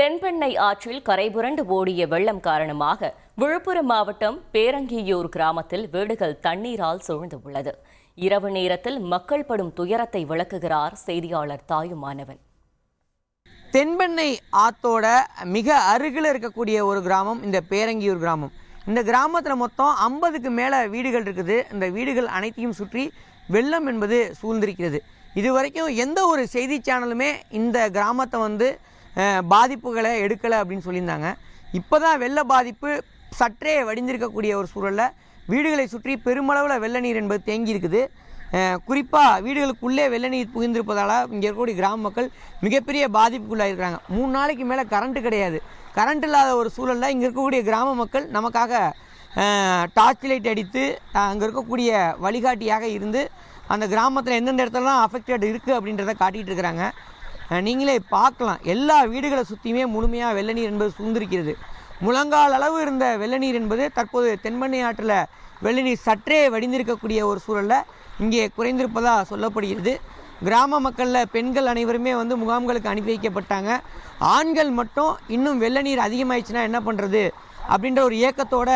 தென்பெண்ணை ஆற்றில் கரைபுரண்டு ஓடிய வெள்ளம் காரணமாக விழுப்புரம் மாவட்டம் பேரங்கியூர் கிராமத்தில் வீடுகள் தண்ணீரால் சூழ்ந்துள்ளது. இரவு நேரத்தில் மக்கள் படும் துயரத்தை விளக்குகிறார் செய்தியாளர் தாயுமானவன். தென்பெண்ணை ஆத்தோட மிக அருகில் இருக்கக்கூடிய ஒரு கிராமம் இந்த பேரங்கியூர் கிராமம். இந்த கிராமத்தில் மொத்தம் 50க்கு மேலே வீடுகள் இருக்குது. இந்த வீடுகள் அனைத்தையும் சுற்றி வெள்ளம் என்பது சூழ்ந்திருக்கிறது. இதுவரைக்கும் எந்த ஒரு செய்தி சேனலுமே இந்த கிராமத்தை பாதிப்புகளை எடுக்கலை அப்படின்னு சொல்லியிருந்தாங்க. இப்போ தான் வெள்ள பாதிப்பு சற்றே வடிந்திருக்கக்கூடிய ஒரு சூழலில் வீடுகளை சுற்றி பெருமளவில் வெள்ள நீர் என்பது தேங்கி இருக்குது. குறிப்பாக வீடுகளுக்குள்ளே வெள்ள நீர் புகுந்திருப்பதால் இங்கே இருக்கக்கூடிய கிராம மக்கள் மிகப்பெரிய பாதிப்புக்குள்ளாக இருக்கிறாங்க. 3 நாளைக்கு மேலே கரண்ட்டு கிடையாது. கரண்ட் இல்லாத ஒரு சூழலில் இங்கே இருக்கக்கூடிய கிராம மக்கள் நமக்காக டார்ச் லைட் அடித்து அங்கே இருக்கக்கூடிய வழிகாட்டியாக இருந்து அந்த கிராமத்தில் எந்தெந்த இடத்துலலாம் அஃபெக்டட் இருக்குது அப்படின்றத காட்டிகிட்டு இருக்கிறாங்க. நீங்களே பார்க்கலாம், எல்லா வீடுகளை சுற்றியுமே முழுமையாக வெள்ள நீர் என்பது சூழ்ந்திருக்கிறது. முழங்கால் அளவு இருந்த வெள்ள நீர் என்பது தற்போது தென்பெண்ணை ஆற்றில் வெள்ள நீர் சற்றே வடிந்திருக்கக்கூடிய ஒரு சூழலில் இங்கே குறைந்திருப்பதாக சொல்லப்படுகிறது. கிராம மக்களில் பெண்கள் அனைவருமே முகாம்களுக்கு அனுப்பி வைக்கப்பட்டாங்க. ஆண்கள் மட்டும் இன்னும் வெள்ள நீர் அதிகமாகிடுச்சுன்னா என்ன பண்ணுறது அப்படின்ற ஒரு ஏக்கத்தோட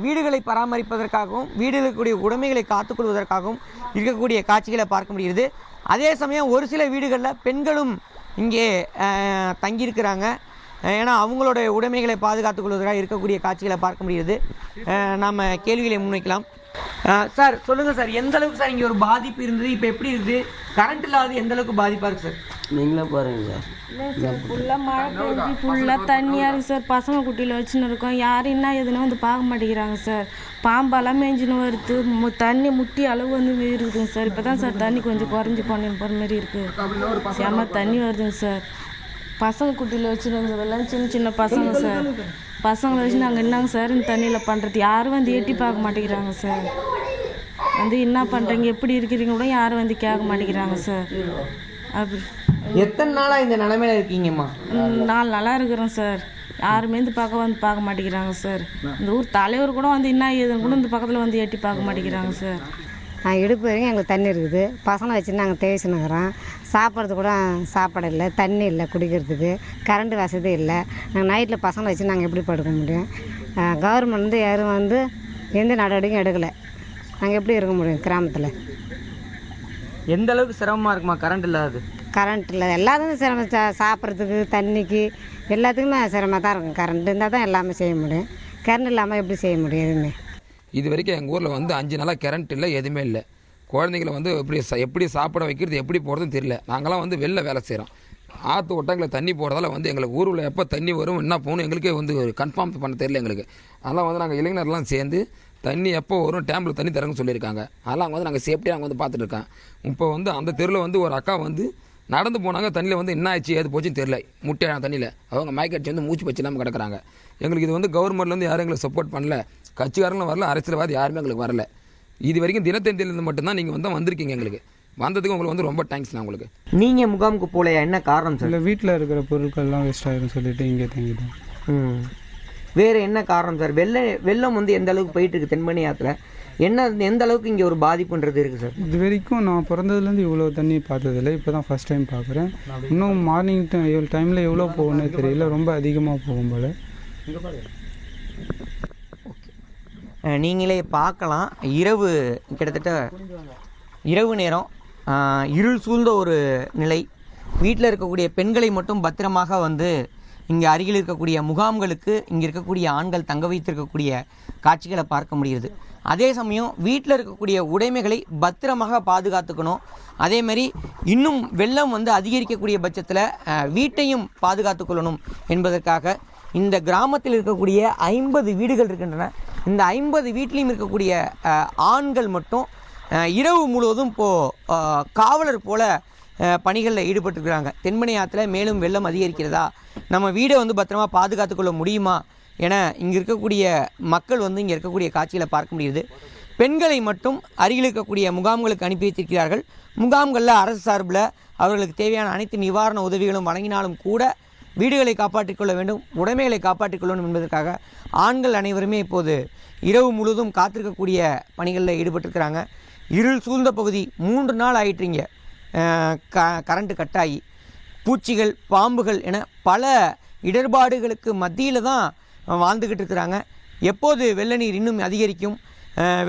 வீடுகளை பராமரிப்பதற்காகவும் வீடுகளுக்குரிய உடைமைகளை காத்துக்கொள்வதற்காகவும் இருக்கக்கூடிய காட்சிகளை பார்க்க முடிகிறது. அதே சமயம் ஒரு சில வீடுகளில் பெண்களும் இங்கே தங்கியிருக்கிறாங்க. ஏன்னா அவங்களோட உடைமைகளை பாதுகாத்துக் கொள்வதற்காக இருக்கக்கூடிய காட்சிகளை பார்க்க முடிகிறது. நாம் கேள்விகளை முன்வைக்கலாம். சார் சொல்லுங்கள் சார், எந்த அளவுக்கு சார் இங்கே ஒரு பாதிப்பு இருந்தது, இப்போ எப்படி இருக்குது, கரண்ட் இல்லாத எந்த அளவுக்கு பாதிப்பாக இருக்குது சார்? நீங்களே பாருங்க சார். இல்லை சார், ஃபுல்லாக மழை பெஞ்சு ஃபுல்லாக தண்ணியாக இருக்குது சார். பசங்க குட்டியில் வச்சுன்னு இருக்கோம், யாரும் என்ன எதுன்னு பார்க்க மாட்டேங்கிறாங்க சார். பாம்பெல்லாம் மேய்ஞ்சின்னு வருது, தண்ணி முட்டி அளவு இருக்குதுங்க சார். இப்போ தான் சார் தண்ணி கொஞ்சம் குறைஞ்சி போன மாதிரி இருக்குது. செம்ம தண்ணி வருதுங்க சார். பசங்க குட்டியில் வச்சுருங்க எல்லாம் சின்ன சின்ன பசங்க சார். பசங்களை வச்சு நாங்கள் என்னங்க சார் இந்த தண்ணியில் பண்ணுறது, யாரும் எட்டி பார்க்க மாட்டேங்கிறாங்க சார். என்ன பண்ணுறீங்க, எப்படி இருக்கிறீங்க கூட யாரும் கேட்க மாட்டேங்கிறாங்க சார். அப்படி எத்தனை நாளாக இந்த நிலைமையில இருக்கீங்கம்மா? 4 நாளாக இருக்கிறோம் சார். யாருமே பார்க்க மாட்டேங்கிறாங்க சார். இந்த ஊர் தலைவர் கூட என்ன ஏதுன்னு கூட இந்த பக்கத்தில் எட்டி பார்க்க மாட்டேங்கிறாங்க சார். நாங்கள் இடுப்பு வரைக்கும் எங்களுக்கு தண்ணி இருக்குது. பசங்களை வச்சு நாங்கள் தேய்ச்சினுக்கிறோம். சாப்பிட்றது கூட சாப்பாடு இல்லை, தண்ணி இல்லை குடிக்கிறதுக்கு, கரண்ட் வசதி இல்லை. நாங்கள் நைட்டில் பசங்களை வச்சு நாங்கள் எப்படி படுக்க முடியும்? கவர்மெண்ட் யாரும் எந்த நடவடிக்கையும் எடுக்கலை. நாங்கள் எப்படி இருக்க முடியும் கிராமத்தில்? எந்த அளவுக்கு சிரமமாக இருக்குமா கரண்ட் இல்லாது? கரண்ட் இல்லை, எல்லாத்துக்கும் சிரமம். சாப்பிட்றதுக்கு, தண்ணிக்கு, எல்லாத்துக்குமே சிரமமாக தான் இருக்கும். கரண்ட் இருந்தால் தான் எல்லாமே செய்ய முடியும். கரண்ட் இல்லாமல் எப்படி செய்ய முடியும் எதுவுமே? இது வரைக்கும் எங்கள் ஊரில் 5 நாளாக கரண்ட் இல்லை, எதுவுமே இல்லை. குழந்தைங்களை எப்படி சாப்பிட வைக்கிறது, எப்படி போகிறதுன்னு தெரியல. நாங்களாம் வெளில வேலை செய்கிறோம். ஆற்று ஒட்டங்களை தண்ணி போகிறதால எங்களுக்கு ஊரில் எப்போ தண்ணி வரும், என்ன போகணும் எங்களுக்கே கன்ஃபார்ம் பண்ண தெரியல எங்களுக்கு. அதெல்லாம் நாங்கள் இளைஞர்லாம் சேர்ந்து தண்ணி எப்போ வரும், டேம்பில் தண்ணி தரங்கன்னு சொல்லியிருக்காங்க. அதெல்லாம் நாங்கள் சேஃப்டியாக நாங்கள் பார்த்துட்டு இருக்கோம். இப்போ அந்த தெருவில் ஒரு அக்கா நடந்து போனாங்க. தண்ணியில் என்ன ஆச்சு ஏது போச்சுன்னு தெரியல. முட்டையான தண்ணியில் அவங்க மயக்கடிச்சு மூச்சு வச்சு இல்லாமல் கிடக்குறாங்க. எங்களுக்கு இது கவர்மெண்ட்லேருந்து யாரும் எங்களுக்கு சப்போர்ட் பண்ணல, கட்சிக்காரங்களும் வரல, அரசியல்வாதி யாருமே எங்களுக்கு வரல. இது வரைக்கும் தினத்தந்தியிலேருந்து மட்டும்தான் நீங்கள் வந்திருக்கீங்க. எங்களுக்கு வந்ததுக்கு உங்களுக்கு ரொம்ப தேங்க்ஸ். நான் உங்களுக்கு. நீங்கள் முகாமுக்கு போகலையா, என்ன காரணம் சார்? இல்லை, வீட்டில் இருக்கிற பொருட்கள்லாம் வேஸ்ட் ஆகிடும் சொல்லிட்டு இங்கே தங்கிட்டோம். வேறு என்ன காரணம் சார்? வெள்ளம் எந்த அளவுக்கு போயிட்டு இருக்கு தென்பெண்ணை ஆற்றுல? எந்த அளவுக்கு இங்கே ஒரு பாதிப்புன்றது இருக்குது சார்? இது வரைக்கும் நான் பிறந்ததுலேருந்து இவ்வளோ தண்ணி பார்த்ததில்லை. இப்போ தான் ஃபஸ்ட் டைம் பார்க்குறேன். இன்னும் மார்னிங் டைமில் எவ்வளோ போகும்னே தெரியல, ரொம்ப அதிகமாக போகும் போல். நீங்களே பார்க்கலாம், கிட்டத்தட்ட இரவு நேரம், இருள் சூழ்ந்த ஒரு நிலை. வீட்டில் இருக்கக்கூடிய பெண்களை மட்டும் பத்திரமாக இங்கே அருகில் இருக்கக்கூடிய முகாம்களுக்கு இங்கே இருக்கக்கூடிய ஆண்கள் தங்க வைத்திருக்கக்கூடிய காட்சிகளை பார்க்க முடியுது. அதே சமயம் வீட்டில் இருக்கக்கூடிய உடைமைகளை பத்திரமாக பாதுகாத்துக்கணும். அதேமாதிரி இன்னும் வெள்ளம் அதிகரிக்கக்கூடிய பட்சத்தில் வீட்டையும் பாதுகாத்துக்கொள்ளணும் என்பதற்காக இந்த கிராமத்தில் இருக்கக்கூடிய 50 வீடுகள் இருக்கின்றன. இந்த 50 வீட்டிலையும் இருக்கக்கூடிய ஆண்கள் மட்டும் இரவு முழுவதும் இப்போது காவலர் போல பணிகளில் ஈடுபட்டுருக்கிறாங்க. தென்பெண்ணை ஆற்றுல மேலும் வெள்ளம் அதிகரிக்கிறதா, நம்ம வீடை பத்திரமா பாதுகாத்துக்கொள்ள முடியுமா என இங்கே இருக்கக்கூடிய மக்கள் இங்கே இருக்கக்கூடிய காட்சிகளை பார்க்க முடியுது. பெண்களை மட்டும் அருகில் இருக்கக்கூடிய முகாம்களுக்கு அனுப்பி வைத்திருக்கிறார்கள். முகாம்களில் அரசு சார்பில் அவர்களுக்கு தேவையான அனைத்து நிவாரண உதவிகளும் வழங்கினாலும் கூட வீடுகளை காப்பாற்றிக் கொள்ள வேண்டும், உடைமைகளை காப்பாற்றிக் கொள்ளணும் என்பதற்காக ஆண்கள் அனைவருமே இப்போது இரவு முழுவதும் காத்திருக்கக்கூடிய பணிகளில் ஈடுபட்டிருக்கிறாங்க. இருள் சூழ்ந்த பகுதி 3 நாள் ஆயிட்டுங்க. கரண்ட்டு கட்டாகி பூச்சிகள், பாம்புகள் என பல இடர்பாடுகளுக்கு மத்தியில் தான் வாழ்ந்துக்கிட்டு இருக்கிறாங்க. எப்போது வெள்ள நீர் இன்னும் அதிகரிக்கும்,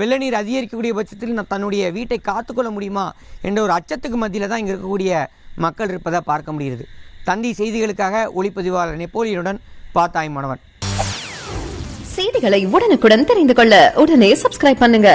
வெள்ள நீர் அதிகரிக்கக்கூடிய பட்சத்தில் தன்னுடைய வீட்டை காத்துக்கொள்ள முடியுமா என்ற ஒரு அச்சத்துக்கு மத்தியில் தான் இங்கே இருக்கக்கூடிய மக்கள் இருப்பதை பார்க்க முடிகிறது. தந்தி செய்திகளுக்காக ஒளிப்பதிவாளர் நெப்போலியனுடன் தாய்மானவன். செய்திகளை உடனுக்குடன் தெரிந்து கொள்ள உடனே சப்ஸ்கிரைப் பண்ணுங்க.